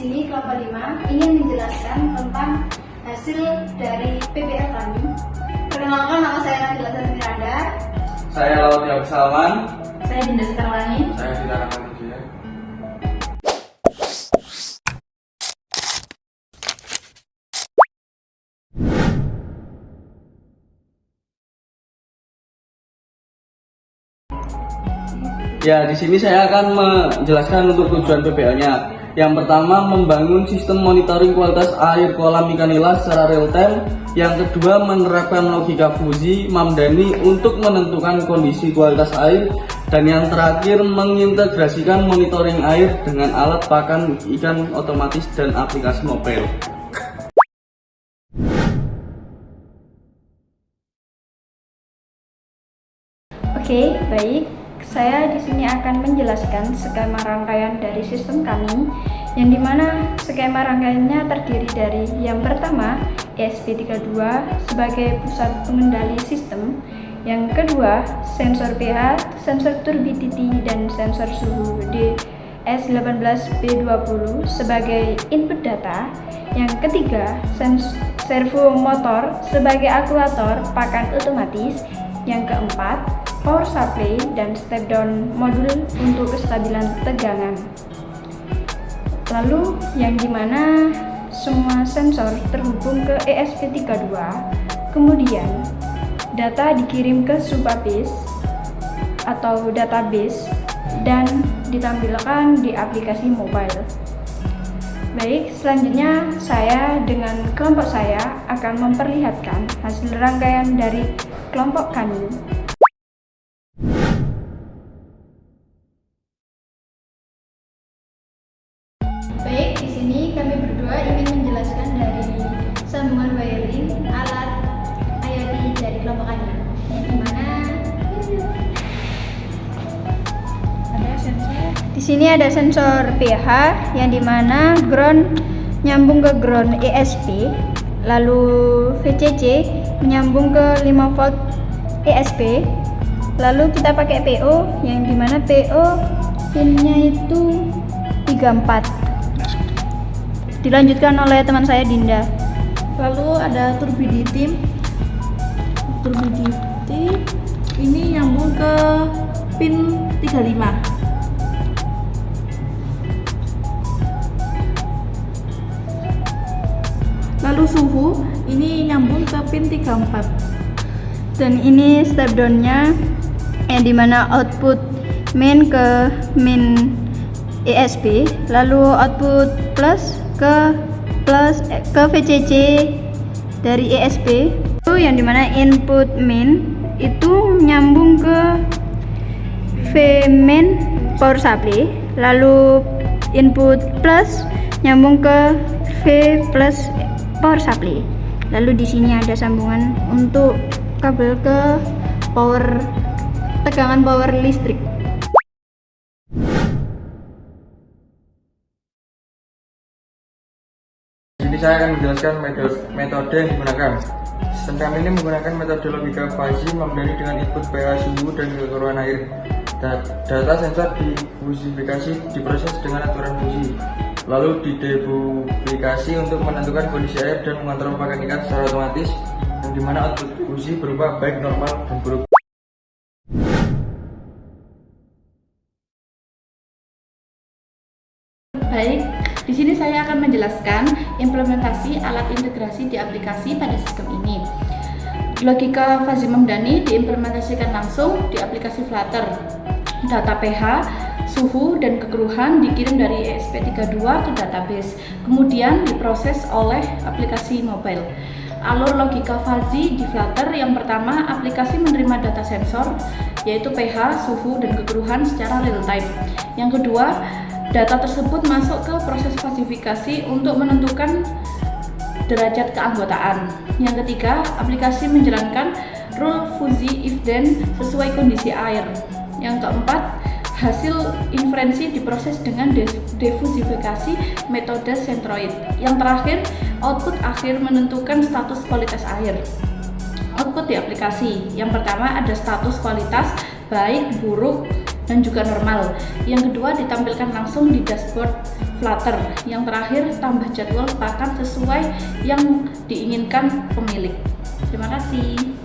sini kelompok 5 ingin menjelaskan tentang hasil dari PPL kami. Perkenalkan, nama saya Nabila Miranda. Saya Laut Yang Salman. Saya Dinda Sekarwangi. Saya Dinda Ramadija. Ya, di sini saya akan menjelaskan untuk tujuan PPL-nya. Yang pertama, membangun sistem monitoring kualitas air kolam ikan nila secara real time. Yang kedua, menerapkan logika Fuzzy Mamdani untuk menentukan kondisi kualitas air. Dan yang terakhir, mengintegrasikan monitoring air dengan alat pakan ikan otomatis dan aplikasi mobile. Oke, baik. Saya di sini akan menjelaskan skema rangkaian dari sistem kami, yang dimana skema rangkaiannya terdiri dari yang pertama ESP32 sebagai pusat pengendali sistem, yang kedua sensor pH, sensor turbidity, dan sensor suhu DS18B20 sebagai input data, yang ketiga servo motor sebagai aktuator pakan otomatis, yang keempat power supply dan step down modul untuk kestabilan tegangan. Lalu yang dimana semua sensor terhubung ke ESP32, kemudian data dikirim ke Supabase atau database dan ditampilkan di aplikasi mobile. Baik, selanjutnya saya dengan kelompok saya akan memperlihatkan hasil rangkaian dari kelompok kami. Baik, di sini kami berdua ingin menjelaskan dari sambungan wiring alat IoT dari kelompok kami, yang dimana ada sensor. Di sini ada sensor pH, yang dimana ground nyambung ke ground ESP, lalu VCC menyambung ke 5 volt ESP, lalu kita pakai PO, yang dimana PO pinnya itu 34. Dilanjutkan oleh teman saya Dinda. Lalu ada turbidity ini nyambung ke pin 35. Lalu suhu ini nyambung ke pin 34. Dan ini step down-nya, yang dimana output main ke main ESP, lalu output plus ke VCC dari ESP, itu yang dimana input main itu nyambung ke Vmain power supply, lalu input plus nyambung ke V plus power supply. Lalu di sini ada sambungan untuk kabel ke tegangan power listrik. Jadi saya akan menjelaskan metode yang digunakan. Sistem kami ini menggunakan metode logika Fuzzy Mamdani dengan input pH, suhu, dan kekeruan air. Data sensor difusifikasi diproses dengan aturan Fuzzy, lalu didebuflikasi untuk menentukan kondisi air dan mengontrol pakan ikan secara otomatis, yang dimana output Fuzzy berupa baik, normal, dan buruk. Baik, di sini saya akan menjelaskan implementasi alat integrasi di aplikasi pada sistem ini. Logika Fuzzy Mamdani diimplementasikan langsung di aplikasi Flutter. Data pH, suhu, dan kekeruhan dikirim dari ESP32 ke database, kemudian diproses oleh aplikasi mobile. Alur logika Fuzzy di Flutter, yang pertama, aplikasi menerima data sensor, yaitu pH, suhu, dan kekeruhan secara real time. Yang kedua, data tersebut masuk ke proses klasifikasi untuk menentukan derajat keanggotaan. Yang ketiga, aplikasi menjalankan rule Fuzzy if then sesuai kondisi air. Yang keempat, hasil inferensi diproses dengan defusifikasi metode Centroid. Yang terakhir, output akhir menentukan status kualitas air. Output di aplikasi, yang pertama ada status kualitas baik, buruk, dan juga normal. Yang kedua, ditampilkan langsung di dashboard Flutter. Yang terakhir, tambah jadwal pakan sesuai yang diinginkan pemilik. Terima kasih.